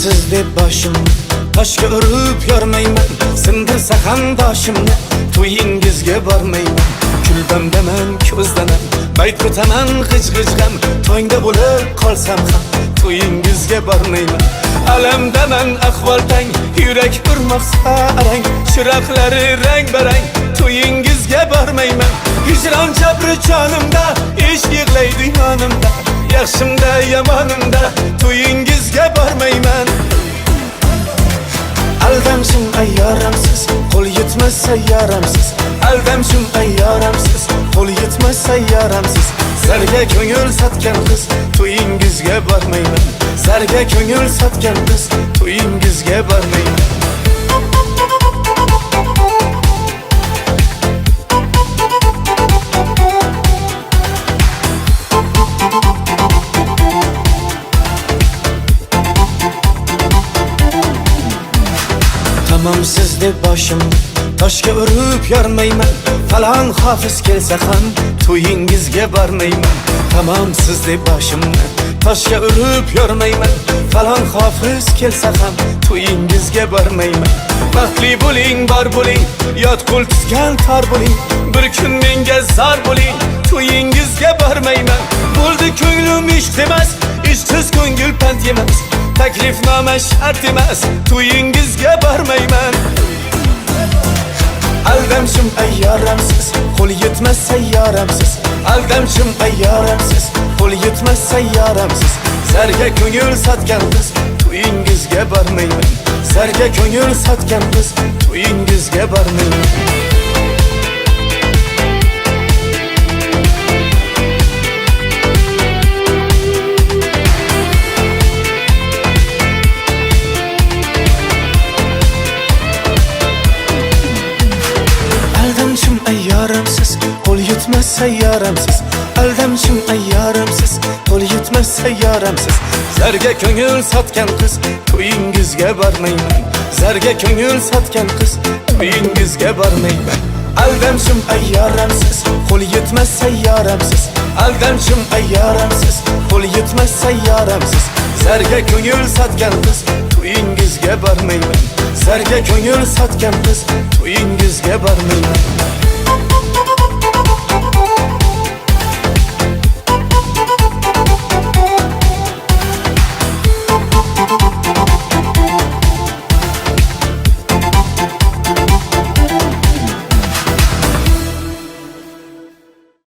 siz deb boshim toshga urib yormayman, sindirsa qarindoshimni to'yingizga bormayman. Kulbamdaman, ko'zdaman, bayt o'taman g'ij-g'ijg'am, to'ngda bo'lib qolsam ham to'yingizga bormayman. Alamdaman, ahvol tang, yurak urmoqsa arang, chiroqlari rang-barang, to'yingizga bormayman. Hijron jabri jonimda, ish yig'laydi yonimda, yaxshimda yomonimda to'yingizga bormayman. Aldamshim ayyoramsiz, qo'l yetmas sayyoramsiz. Aldamshim ayyoramsiz, qo'l yetmas sayyoramsiz. Zarga ko'ngil sotgan qiz, to'yingizga bormayman. Zarga ko'ngil sotgan qiz, to'yingizga bormayman. Tamam siz deb boshim toshga urib yormayman, falon hofiz kelsa ham to'yingizga bormayman. Tamam siz deb boshimni toshga urib yormayman, falon hofiz kelsa ham to'yingizga bormayman. Baxtli bo'ling, bor bo'ling, yot qo'l tutgan tor bo'ling, bir kun menga zor bo'ling, to'yingizga bormayman. Bo'ldi ko'nglim ish emas, ishsiz ko'ngil pand yemas, taklifnoma shart emas, to'yingizga bormayman. Aldamshim ayyoramsiz, qo'l yetmas sayyoramsiz. Aldamshim ayyoramsiz, qo'l yetmas sayyoramsiz. Zarga ko'ngil sotgan qiz, to'yingizga bormayman. Zarga ko'ngil sotgan qiz, to'yingizga bormayman. Aldamshim ayyoramsiz, qo'l yetmas sayyoramsiz. Aldamshim ayyoramsiz, qo'l yetmas sayyoramsiz. Zarga ko'ngil sotgan qiz, to'yingizga bormayman. Zarga ko'ngil sotgan qiz, to'yingizga bormayman. Aldamshim ayyoramsiz, qo'l yetmas sayyoramsiz. Aldamshim ayyoramsiz, qo'l yetmas sayyoramsiz. Zarga ko'ngil sotgan qiz, to'yingizga bormayman. Zarga ko'ngil sotgan qiz, to'yingizga bormayman.